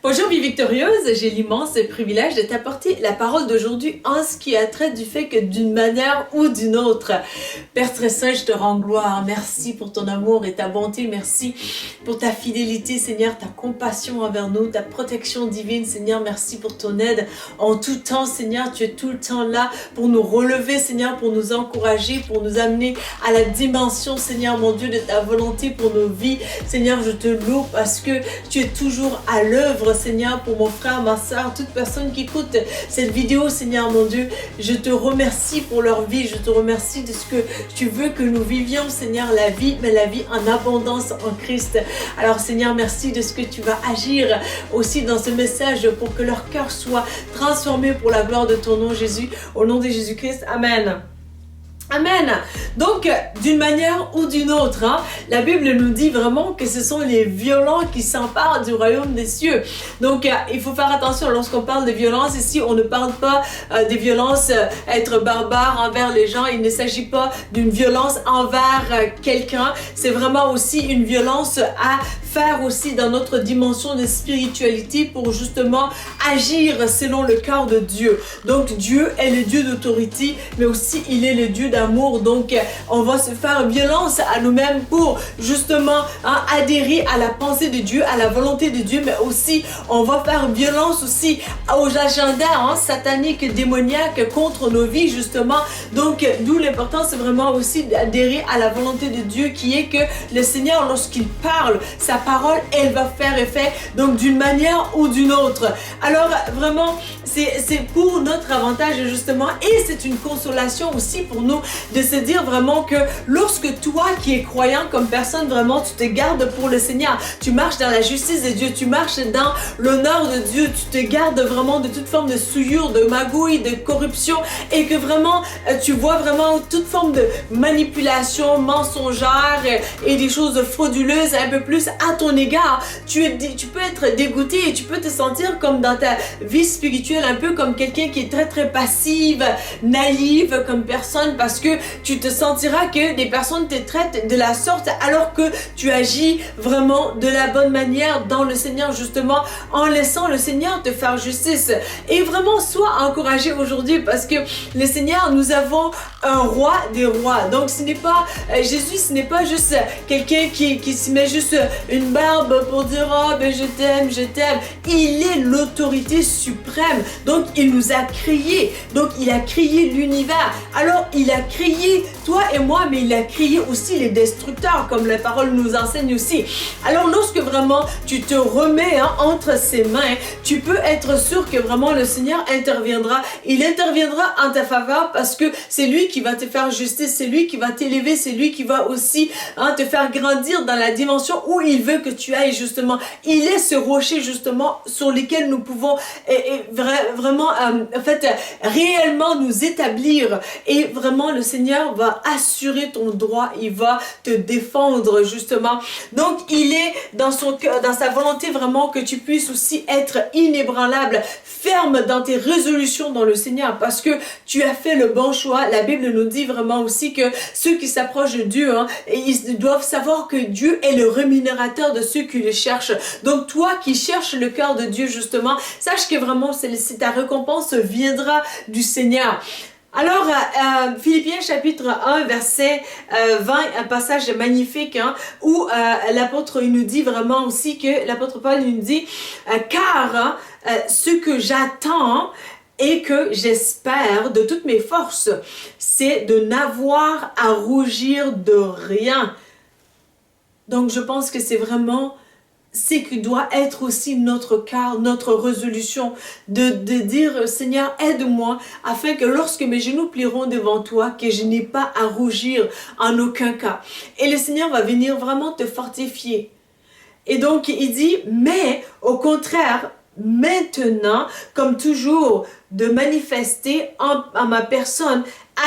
Bonjour vie victorieuse, j'ai l'immense privilège de t'apporter la parole d'aujourd'hui en ce qui a trait du fait que d'une manière ou d'une autre. Père très saint, je te rends gloire. Merci pour ton amour et ta bonté. Merci pour ta fidélité, Seigneur, ta compassion envers nous, ta protection divine, Seigneur. Merci pour ton aide en tout temps, Seigneur. Tu es tout le temps là pour nous relever, Seigneur, pour nous encourager, pour nous amener à la dimension, Seigneur, mon Dieu, de ta volonté pour nos vies. Seigneur, je te loue parce que tu es toujours à l'œuvre, Seigneur, pour mon frère, ma soeur, toute personne qui écoute cette vidéo, Seigneur, mon Dieu. Je te remercie pour leur vie. Je te remercie de ce que tu veux que nous vivions, Seigneur, la vie, mais la vie en abondance en Christ. Alors, Seigneur, merci de ce que tu vas agir aussi dans ce message pour que leur cœur soit transformé pour la gloire de ton nom, Jésus. Au nom de Jésus-Christ, Amen. Amen. Donc, d'une manière ou d'une autre, la Bible nous dit vraiment que ce sont les violents qui s'emparent du royaume des cieux. Donc, il faut faire attention lorsqu'on parle de violence. Ici, on ne parle pas de violence, être barbare envers les gens. Il ne s'agit pas d'une violence envers quelqu'un. C'est vraiment aussi une violence à faire aussi dans notre dimension de spiritualité pour justement agir selon le cœur de Dieu. Donc, Dieu est le Dieu d'autorité, mais aussi il est le Dieu d'amour. Donc, on va se faire violence à nous-mêmes pour justement adhérer à la pensée de Dieu, à la volonté de Dieu, mais aussi on va faire violence aussi aux agendas sataniques, démoniaques contre nos vies justement. Donc, d'où l'importance vraiment aussi d'adhérer à la volonté de Dieu qui est que le Seigneur, lorsqu'il parle, sa parole, elle va faire effet, donc d'une manière ou d'une autre. Alors, vraiment, c'est pour notre avantage justement, et c'est une consolation aussi pour nous de se dire vraiment que lorsque toi qui es croyant comme personne, vraiment tu te gardes pour le Seigneur, tu marches dans la justice de Dieu, tu marches dans l'honneur de Dieu, tu te gardes vraiment de toute forme de souillure, de magouille, de corruption, et que vraiment tu vois vraiment toute forme de manipulation mensongère et des choses frauduleuses un peu plus à ton égard, tu peux être dégoûté et tu peux te sentir comme dans ta vie spirituelle un peu comme quelqu'un qui est très très passive, naïve comme personne, parce que tu te sentiras que des personnes te traitent de la sorte alors que tu agis vraiment de la bonne manière dans le Seigneur justement, en laissant le Seigneur te faire justice. Et vraiment sois encouragé aujourd'hui parce que le Seigneur, nous avons un roi des rois. Donc ce n'est pas Jésus, ce n'est pas juste quelqu'un qui se met juste une barbe pour dire oh ben je t'aime, je t'aime. Il est l'autorité suprême. Donc il nous a créés. Donc il a créé l'univers. Alors il a créé toi et moi, mais il a créé aussi les destructeurs, comme la parole nous enseigne aussi. Alors lorsque vraiment tu te remets entre ses mains, tu peux être sûr que vraiment le Seigneur interviendra. Il interviendra en ta faveur parce que c'est lui qui va te faire justice, c'est lui qui va t'élever, c'est lui qui va aussi te faire grandir dans la dimension où il veut que tu ailles justement. Il est ce rocher justement sur lequel nous pouvons vraiment en fait réellement nous établir, et vraiment le Seigneur va assurer ton droit, il va te défendre justement. Donc il est dans son cœur, dans sa volonté vraiment que tu puisses aussi être inébranlable, ferme dans tes résolutions dans le Seigneur parce que tu as fait le bon choix. La Bible nous dit vraiment aussi que ceux qui s'approchent de Dieu, ils doivent savoir que Dieu est le rémunérateur de ceux qui le cherchent. Donc toi qui cherches le cœur de Dieu justement, sache que vraiment ta récompense viendra du Seigneur. Alors, Philippiens chapitre 1, verset 20, un passage magnifique où l'apôtre nous dit vraiment aussi que l'apôtre Paul nous dit car ce que j'attends et que j'espère de toutes mes forces, c'est de n'avoir à rougir de rien. Donc, je pense que c'est vraiment ce qui doit être aussi notre cœur, notre résolution, de dire Seigneur, aide-moi afin que lorsque mes genoux plieront devant toi, que je n'ai pas à rougir en aucun cas. Et le Seigneur va venir vraiment te fortifier. Et donc, il dit, mais au contraire, maintenant, comme toujours, de manifester en ma personne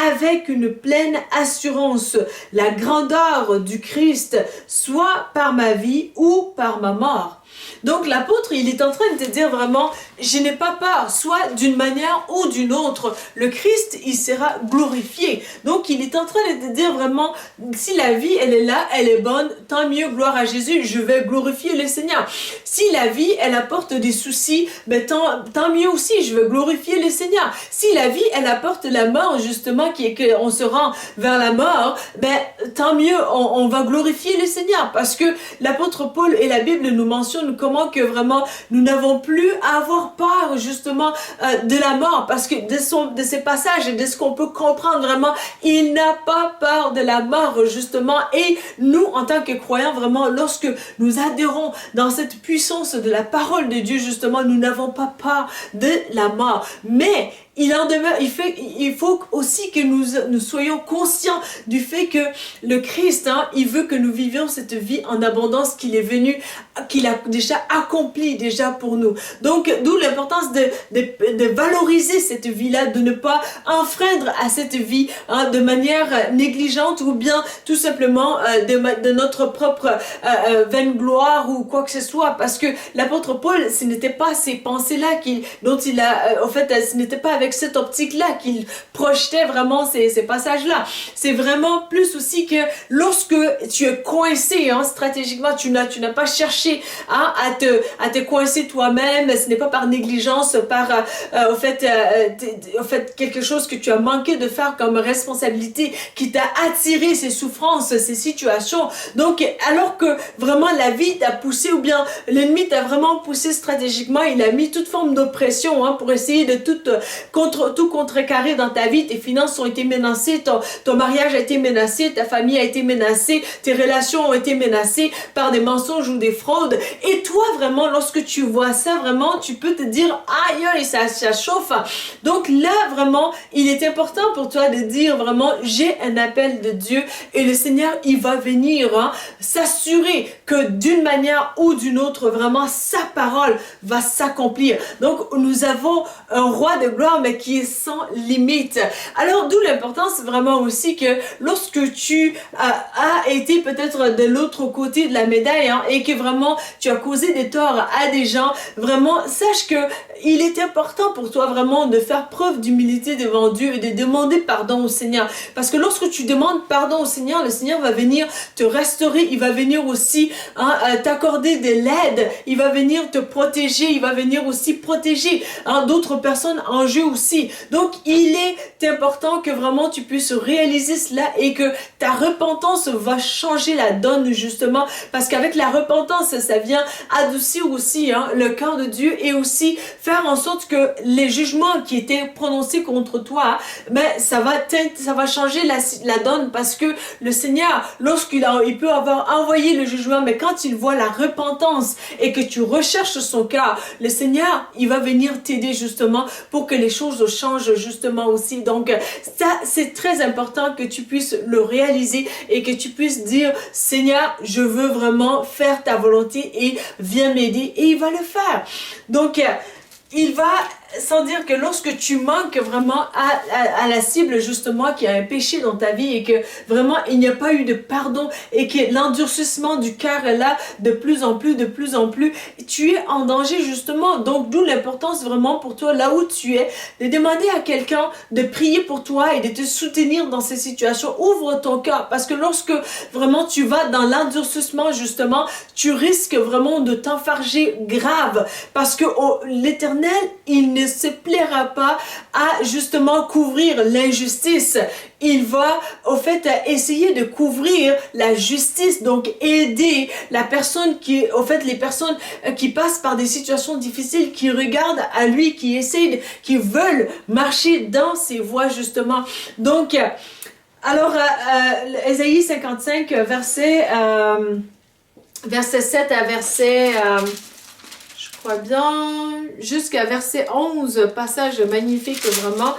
avec une pleine assurance la grandeur du Christ, soit par ma vie ou par ma mort. Donc l'apôtre, il est en train de te dire vraiment, je n'ai pas peur, soit d'une manière ou d'une autre, le Christ, il sera glorifié. Donc il est en train de te dire vraiment, si la vie, elle est là, elle est bonne, tant mieux, gloire à Jésus, je vais glorifier le Seigneur. Si la vie, elle apporte des soucis, ben tant mieux aussi, je vais glorifier le Seigneur. Si la vie, elle apporte la mort, justement, qui est qu'on se rend vers la mort, ben tant mieux, on va glorifier le Seigneur, parce que l'apôtre Paul et la Bible nous mentionnent comment que vraiment nous n'avons plus à avoir peur justement de la mort, parce que de ces passages et de ce qu'on peut comprendre vraiment, il n'a pas peur de la mort justement. Et nous, en tant que croyants, vraiment, lorsque nous adhérons dans cette puissance de la parole de Dieu justement, nous n'avons pas peur de la mort. Mais il en demeure, il faut aussi que nous soyons conscients du fait que le Christ, il veut que nous vivions cette vie en abondance qu'il est venu, qu'il a déjà accompli déjà pour nous. Donc, d'où l'importance de valoriser cette vie-là, de ne pas enfreindre à cette vie de manière négligente ou bien tout simplement de notre propre vaine gloire ou quoi que ce soit, parce que l'apôtre Paul, ce n'était pas ces pensées-là dont il a, en fait, ce n'était pas avec cette optique-là qu'il projetait vraiment ces passages-là. C'est vraiment plus aussi que lorsque tu es coincé stratégiquement, tu n'as pas cherché à te coincer toi-même, ce n'est pas par négligence, par au fait quelque chose que tu as manqué de faire comme responsabilité qui t'a attiré ces souffrances, ces situations. Donc, alors que vraiment la vie t'a poussé, ou bien l'ennemi t'a vraiment poussé stratégiquement, il a mis toute forme d'oppression pour essayer de tout contrecarrer dans ta vie. Tes finances ont été menacées, ton mariage a été menacé, ta famille a été menacée, tes relations ont été menacées par des mensonges ou des fraudes. Et toi, vraiment, lorsque tu vois ça, vraiment, tu peux te dire, aïe, aïe, ça chauffe. Donc là, vraiment, il est important pour toi de dire vraiment, j'ai un appel de Dieu et le Seigneur, il va venir s'assurer que d'une manière ou d'une autre, vraiment, sa parole va s'accomplir. Donc, nous avons un roi de gloire, mais qui est sans limite. Alors, d'où l'importance vraiment aussi que lorsque tu as été peut-être de l'autre côté de la médaille et que vraiment tu as causé des torts à des gens, vraiment, sache que il est important pour toi vraiment de faire preuve d'humilité devant Dieu et de demander pardon au Seigneur. Parce que lorsque tu demandes pardon au Seigneur, le Seigneur va venir te restaurer, il va venir aussi t'accorder de l'aide, il va venir te protéger, il va venir aussi protéger d'autres personnes en jeu aussi. Donc, il est important que vraiment tu puisses réaliser cela et que ta repentance va changer la donne justement, parce qu'avec la repentance, ça vient adoucir aussi le cœur de Dieu et aussi faire en sorte que les jugements qui étaient prononcés contre toi, ça va changer la donne, parce que le Seigneur, il peut avoir envoyé le jugement, mais quand il voit la repentance et que tu recherches son cœur, le Seigneur, il va venir t'aider justement pour que les choses changent justement aussi. Donc ça, c'est très important que tu puisses le réaliser et que tu puisses dire, Seigneur, je veux vraiment faire ta volonté et viens m'aider, et il va le faire. Donc il va, sans dire que lorsque tu manques vraiment à la cible justement, qu'il y a un péché dans ta vie et que vraiment il n'y a pas eu de pardon et que l'endurcissement du cœur est là de plus en plus, tu es en danger justement. Donc d'où l'importance vraiment pour toi, là où tu es, de demander à quelqu'un de prier pour toi et de te soutenir dans ces situations. Ouvre ton cœur, parce que lorsque vraiment tu vas dans l'endurcissement justement, tu risques vraiment de t'enfarger grave, parce que l'Éternel, il ne se plaira pas à justement couvrir l'injustice. Il va au fait essayer de couvrir la justice, donc aider la personne les personnes qui passent par des situations difficiles, qui regardent à lui, qui veulent marcher dans ses voies justement. Donc, alors, Ésaïe 55, verset 7 à verset... je crois bien, jusqu'à verset 11, passage magnifique vraiment.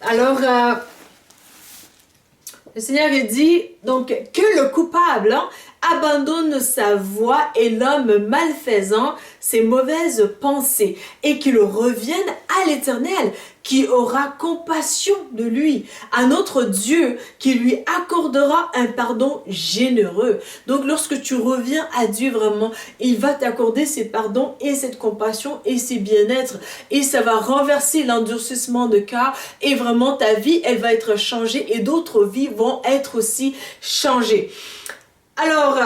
Alors, le Seigneur dit donc que le coupable abandonne sa voie et l'homme malfaisant ses mauvaises pensées et qu'il revienne à l'Éternel qui aura compassion de lui, à notre Dieu qui lui accordera un pardon généreux. Donc lorsque tu reviens à Dieu vraiment, il va t'accorder ses pardons et cette compassion et ses bien-être et ça va renverser l'endurcissement de cœur et vraiment ta vie, elle va être changée et d'autres vies vont être aussi changées. Alors,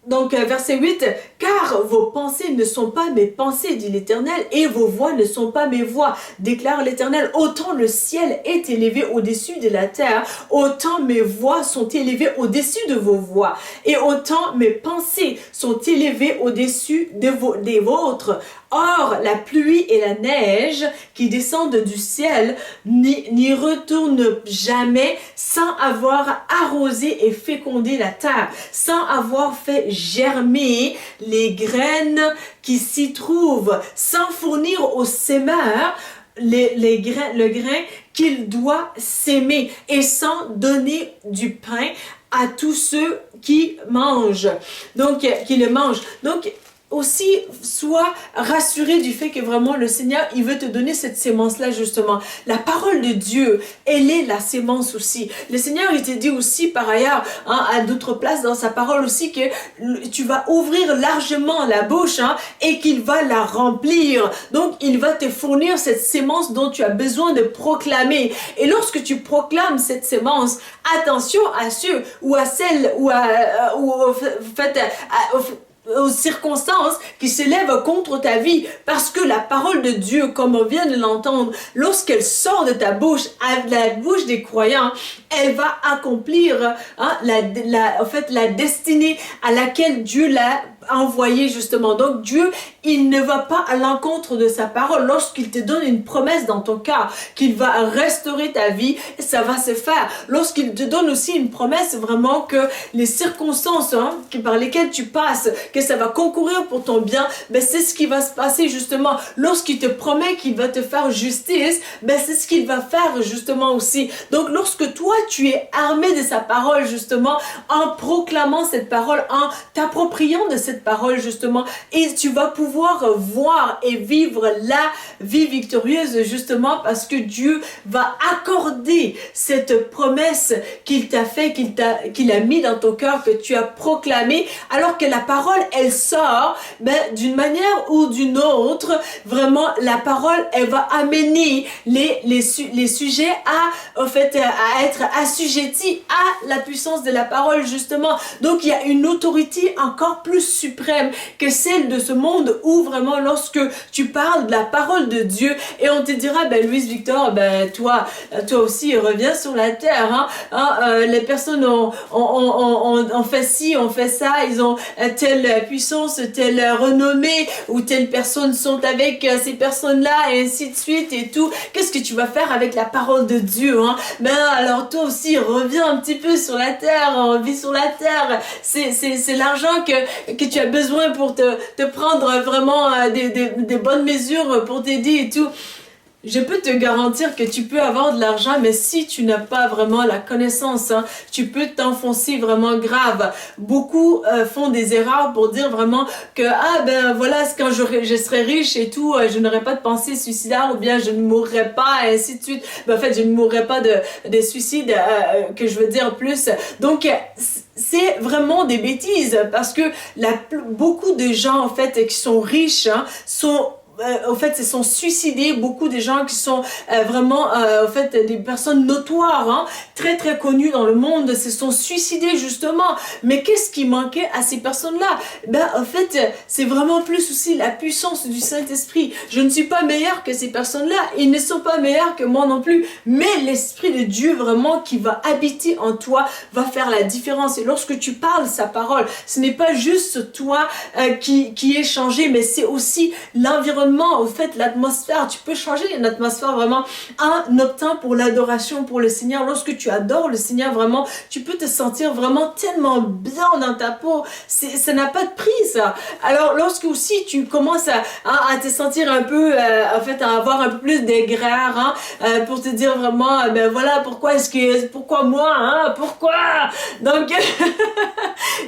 donc, verset 8, « Car vos pensées ne sont pas mes pensées, dit l'Éternel, et vos voix ne sont pas mes voix, déclare l'Éternel. Autant le ciel est élevé au-dessus de la terre, autant mes voix sont élevées au-dessus de vos voix, et autant mes pensées sont élevées au-dessus des vôtres. Or, la pluie et la neige qui descendent du ciel n'y retournent jamais sans avoir arrosé et fécondé la terre, sans avoir fait germer les graines qui s'y trouvent, sans fournir au semeur le grain qu'il doit s'aimer et sans donner du pain à tous ceux qui mangent. Donc, qui le mangent. Donc, aussi, sois rassuré du fait que vraiment le Seigneur, il veut te donner cette sémence-là justement. La parole de Dieu, elle est la sémence aussi. Le Seigneur, il te dit aussi par ailleurs, à d'autres places dans sa parole aussi, que tu vas ouvrir largement la bouche et qu'il va la remplir. Donc, il va te fournir cette sémence dont tu as besoin de proclamer. Et lorsque tu proclames cette sémence, attention à ceux ou à celles aux circonstances qui s'élèvent contre ta vie, parce que la parole de Dieu, comme on vient de l'entendre, lorsqu'elle sort de ta bouche, à la bouche des croyants, elle va accomplir la destinée à laquelle Dieu l'a envoyé justement. Donc Dieu, il ne va pas à l'encontre de sa parole. Lorsqu'il te donne une promesse dans ton cœur, qu'il va restaurer ta vie, ça va se faire. Lorsqu'il te donne aussi une promesse vraiment que les circonstances par lesquelles tu passes, que ça va concourir pour ton bien, ben c'est ce qui va se passer justement. Lorsqu'il te promet qu'il va te faire justice, ben c'est ce qu'il va faire justement aussi. Donc lorsque toi tu es armé de sa parole justement, en proclamant cette parole, en t'appropriant de cette parole justement, et tu vas pouvoir voir et vivre la vie victorieuse justement parce que Dieu va accorder cette promesse qu'il t'a fait, qu'il a mis dans ton cœur, que tu as proclamé, alors que la parole elle sort d'une manière ou d'une autre. Vraiment la parole elle va amener les sujets à être assujettis à la puissance de la parole justement. Donc il y a une autorité encore plus suprême que celle de ce monde où vraiment lorsque tu parles de la parole de Dieu et on te dira Louise Victor, toi aussi reviens sur la terre, les personnes ont fait ci, ont fait ça, ils ont telle puissance, telle renommée ou telles personnes sont avec ces personnes-là et ainsi de suite et tout. Qu'est-ce que tu vas faire avec la parole de Dieu alors toi aussi reviens un petit peu sur la terre, on vit sur la terre, c'est l'argent que tu as besoin pour te prendre vraiment des bonnes mesures pour t'aider et tout. Je peux te garantir que tu peux avoir de l'argent, mais si tu n'as pas vraiment la connaissance, tu peux t'enfoncer vraiment grave. Beaucoup font des erreurs pour dire vraiment que quand je serai riche et tout, je n'aurai pas de pensée suicidaire ou bien je ne mourrai pas et ainsi de suite. En fait, je ne mourrai pas de suicide, que je veux dire plus. Donc c'est vraiment des bêtises parce que beaucoup de gens en fait qui sont riches se sont suicidés. Beaucoup de gens qui sont vraiment des personnes notoires, très très connues dans le monde, se sont suicidés justement. Mais qu'est-ce qui manquait à ces personnes-là? C'est vraiment plus aussi la puissance du Saint-Esprit. Je ne suis pas meilleure que ces personnes-là, ils ne sont pas meilleurs que moi non plus, mais l'Esprit de Dieu vraiment qui va habiter en toi va faire la différence. Et lorsque tu parles sa parole, ce n'est pas juste toi qui est changé, mais c'est aussi l'environnement, l'atmosphère. Tu peux changer une atmosphère vraiment en optant pour l'adoration pour le Seigneur. Lorsque tu adores le Seigneur vraiment, tu peux te sentir vraiment tellement bien dans ta peau. Ça n'a pas de prix ça. Alors lorsque aussi tu commences à te sentir un peu à avoir un peu plus d'aigreur pour te dire vraiment pourquoi moi pourquoi donc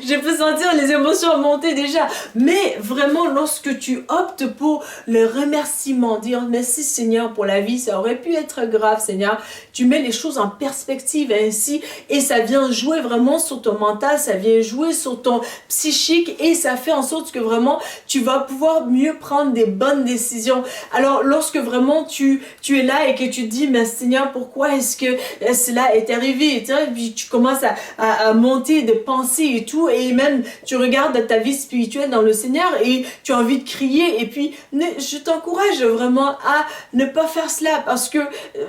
Je peux sentir les émotions monter déjà. Mais vraiment, lorsque tu optes pour le remerciement, dire merci Seigneur pour la vie, ça aurait pu être grave Seigneur. Tu mets les choses en perspective ainsi et ça vient jouer vraiment sur ton mental, ça vient jouer sur ton psychique et ça fait en sorte que vraiment tu vas pouvoir mieux prendre des bonnes décisions. Alors lorsque vraiment tu es là et que tu te dis mais Seigneur pourquoi est-ce que cela est arrivé, et puis tu commences à monter de pensées et tout, et même tu regardes ta vie spirituelle dans le Seigneur et tu as envie de crier, et puis je t'encourage vraiment à ne pas faire cela parce que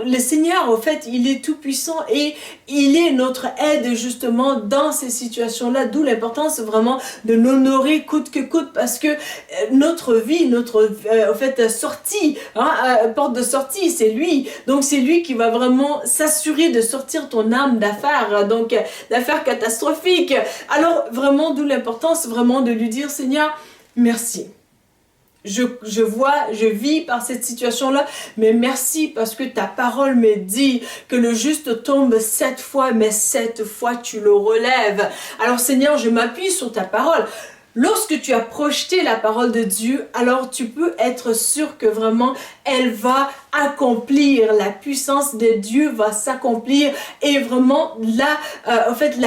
le Seigneur en fait il est tout puissant et il est notre aide justement dans ces situations-là, d'où l'importance vraiment de l'honorer coûte que coûte, parce que notre vie, notre en fait sortie, porte de sortie, c'est lui, donc c'est lui qui va vraiment s'assurer de sortir ton âme d'affaires, donc d'affaires catastrophiques. Alors vraiment d'où l'importance vraiment de lui dire Seigneur merci. Je vis par cette situation-là, mais merci parce que ta parole me dit que le juste tombe 7 fois, mais 7 fois tu le relèves. Alors Seigneur, je m'appuie sur ta parole. Lorsque tu as projeté la parole de Dieu, alors tu peux être sûr que vraiment elle va accomplir, la puissance de Dieu va s'accomplir et vraiment là, en fait,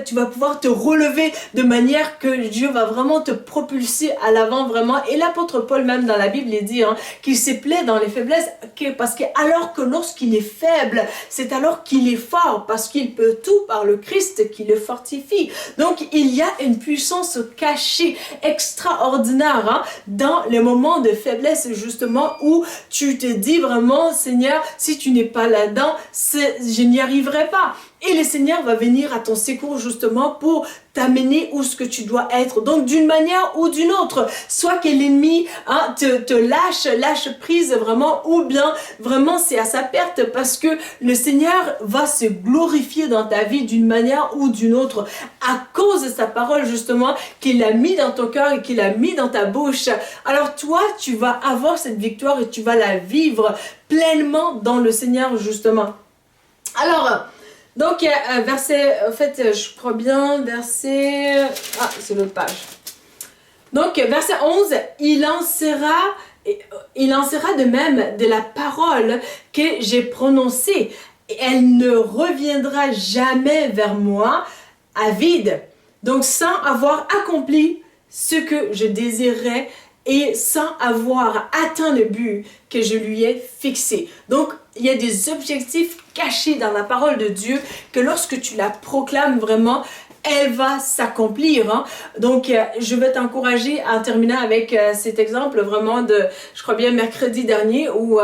tu vas pouvoir te relever de manière que Dieu va vraiment te propulser à l'avant vraiment. Et l'apôtre Paul même dans la Bible il dit qu'il se plaît dans les faiblesses, parce que alors que lorsqu'il est faible, c'est alors qu'il est fort, parce qu'il peut tout par le Christ qui le fortifie. Donc il y a une puissance cachée extraordinaire dans les moments de faiblesse justement où tu te dis vraiment Seigneur, si tu n'es pas là-dedans, je n'y arriverai pas. Et le Seigneur va venir à ton secours justement pour t'amener où ce que tu dois être. Donc d'une manière ou d'une autre, soit que l'ennemi te lâche prise vraiment, ou bien vraiment c'est à sa perte, parce que le Seigneur va se glorifier dans ta vie d'une manière ou d'une autre à cause de sa parole justement qu'il a mis dans ton cœur et qu'il a mis dans ta bouche. Alors toi, tu vas avoir cette victoire et tu vas la vivre pleinement dans le Seigneur justement. Alors, donc, verset, en fait, je crois bien, verset... Ah, c'est l'autre page. Donc, verset 11, il en sera de même de la parole que j'ai prononcée. Elle ne reviendra jamais vers moi à vide. Donc, sans avoir accompli ce que je désirais et sans avoir atteint le but que je lui ai fixé. Donc, il y a des objectifs cachés dans la parole de Dieu que lorsque tu la proclames vraiment, elle va s'accomplir. Donc, je vais t'encourager à terminer avec cet exemple vraiment de, je crois bien, mercredi dernier où...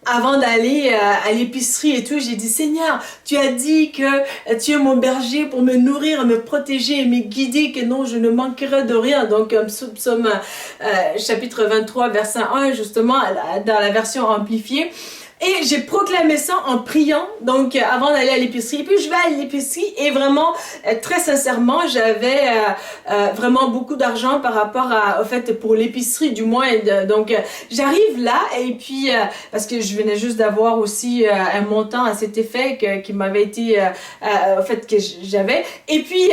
avant d'aller à l'épicerie et tout, j'ai dit Seigneur, tu as dit que tu es mon berger pour me nourrir, me protéger et me guider, que non, je ne manquerai de rien. Donc, psaume chapitre 23, verset 1, justement, dans la version amplifiée. Et j'ai proclamé ça en priant, donc avant d'aller à l'épicerie. Et puis je vais à l'épicerie et vraiment, très sincèrement, j'avais vraiment beaucoup d'argent par rapport au fait pour l'épicerie du moins. Donc j'arrive là et puis parce que je venais juste d'avoir aussi un montant à cet effet qui m'avait été en fait que j'avais. Et puis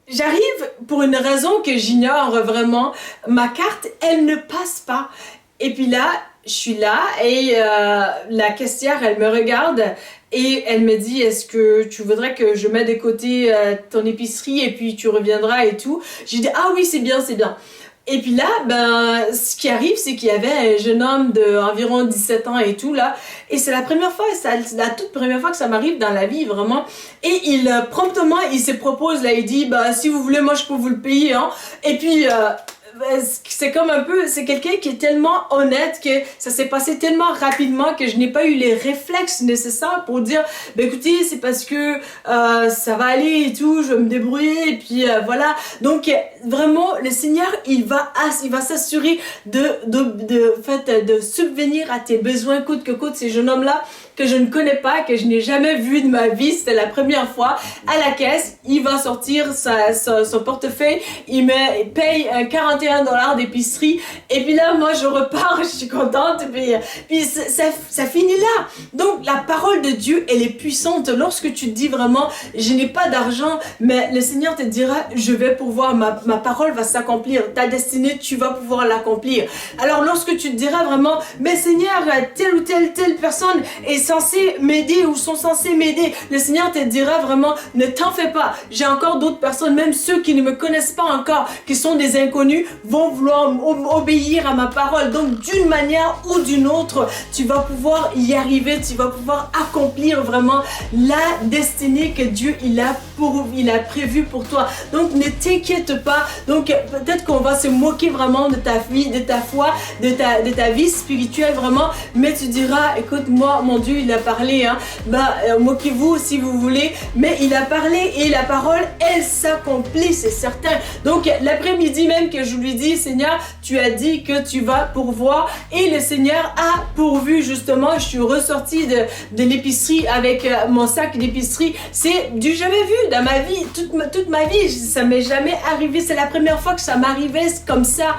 j'arrive pour une raison que j'ignore vraiment. Ma carte, elle ne passe pas. Et puis là, je suis là et la caissière, elle me regarde et elle me dit, est-ce que tu voudrais que je mette de côté ton épicerie et puis tu reviendras et tout. J'ai dit, ah oui, c'est bien, c'est bien. Et puis là, ben, ce qui arrive, c'est qu'il y avait un jeune homme d'environ 17 ans et tout, là. Et c'est la première fois, c'est la toute première fois que ça m'arrive dans la vie, vraiment. Et il, promptement, il se propose, là, il dit, bah, si vous voulez, moi, je peux vous le payer, hein. Et puis, c'est comme un peu, c'est quelqu'un qui est tellement honnête que ça s'est passé tellement rapidement que je n'ai pas eu les réflexes nécessaires pour dire, ben écoutez, c'est parce que ça va aller et tout, je vais me débrouiller et puis voilà. Donc vraiment, le Seigneur, il va s'assurer de subvenir à tes besoins coûte que coûte. Ces jeunes hommes-là que je ne connais pas, que je n'ai jamais vu de ma vie, c'était la première fois, à la caisse, il va sortir son portefeuille, il paye 40 $31 d'épicerie. Et puis là, moi, je repars, je suis contente. Puis ça finit là. Donc, la parole de Dieu, elle est puissante. Lorsque tu te dis vraiment, je n'ai pas d'argent, mais le Seigneur te dira, je vais pouvoir, ma parole va s'accomplir. Ta destinée, tu vas pouvoir l'accomplir. Alors, lorsque tu te diras vraiment, mais Seigneur, telle ou telle personne est censée m'aider ou sont censés m'aider, le Seigneur te dira vraiment, ne t'en fais pas. J'ai encore d'autres personnes, même ceux qui ne me connaissent pas encore, qui sont des inconnus, vont vouloir obéir à ma parole. Donc, d'une manière ou d'une autre, tu vas pouvoir y arriver, tu vas pouvoir accomplir vraiment la destinée que Dieu il a prévue pour toi. Donc, ne t'inquiète pas. Donc, peut-être qu'on va se moquer vraiment de ta vie, de ta foi, de ta vie spirituelle vraiment, mais tu diras, écoute, moi, mon Dieu, il a parlé, hein. Moquez-vous si vous voulez, mais il a parlé et la parole, elle s'accomplit, c'est certain. Donc, l'après-midi même que je lui dis, Seigneur, tu as dit que tu vas pourvoir et le Seigneur a pourvu justement. Je suis ressortie de l'épicerie avec mon sac d'épicerie. C'est du jamais vu dans ma vie, toute ma vie. Ça m'est jamais arrivé. C'est la première fois que ça m'arrivait comme ça.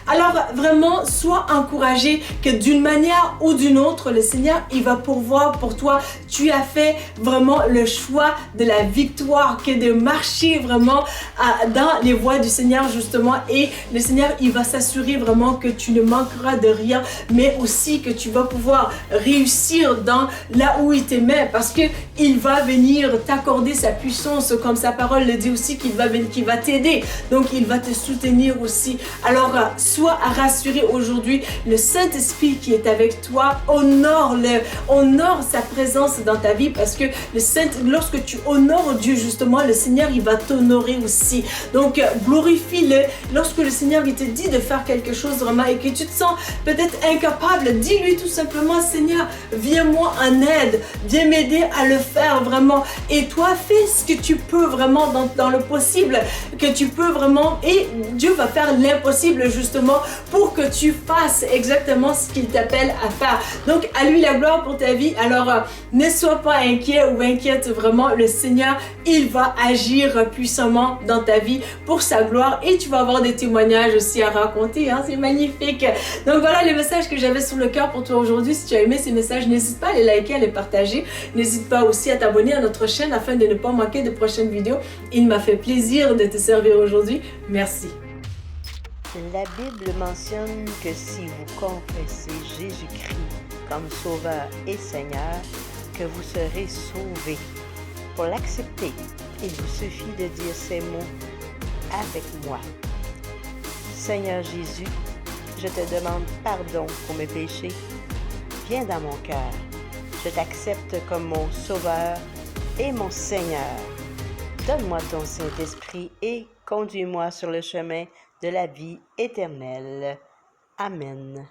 Alors vraiment, sois encouragé que d'une manière ou d'une autre, le Seigneur, il va pourvoir pour toi. Tu as fait vraiment le choix de la victoire, que de marcher vraiment dans les voies du Seigneur justement. Et le Seigneur, il va s'assurer vraiment que tu ne manqueras de rien, mais aussi que tu vas pouvoir réussir dans là où il te met, parce que il va venir t'accorder sa puissance, comme sa parole le dit aussi, qu'il va t'aider. Donc, il va te soutenir aussi. Alors, sois rassuré aujourd'hui. Le Saint-Esprit qui est avec toi, honore sa présence dans ta vie, parce que lorsque tu honores Dieu justement, le Seigneur il va t'honorer aussi. Donc glorifie-le. Lorsque le Seigneur il te dit de faire quelque chose vraiment et que tu te sens peut-être incapable, dis-lui tout simplement, Seigneur, viens-moi en aide, viens m'aider à le faire vraiment. Et toi, fais ce que tu peux vraiment dans le possible que tu peux vraiment, et Dieu va faire l'impossible justement pour que tu fasses exactement ce qu'il t'appelle à faire. Donc, à lui la gloire pour ta vie. Alors, ne sois pas inquiet ou inquiète vraiment. Le Seigneur, il va agir puissamment dans ta vie pour sa gloire et tu vas avoir des témoignages aussi à raconter. Hein? C'est magnifique. Donc, voilà les messages que j'avais sur le cœur pour toi aujourd'hui. Si tu as aimé ces messages, n'hésite pas à les liker, à les partager. N'hésite pas aussi à t'abonner à notre chaîne afin de ne pas manquer de prochaines vidéos. Il m'a fait plaisir de te servir aujourd'hui. Merci. La Bible mentionne que si vous confessez Jésus-Christ comme Sauveur et Seigneur, que vous serez sauvés. Pour l'accepter, il vous suffit de dire ces mots avec moi. Seigneur Jésus, je te demande pardon pour mes péchés. Viens dans mon cœur. Je t'accepte comme mon Sauveur et mon Seigneur. Donne-moi ton Saint-Esprit et conduis-moi sur le chemin de la vie éternelle. Amen.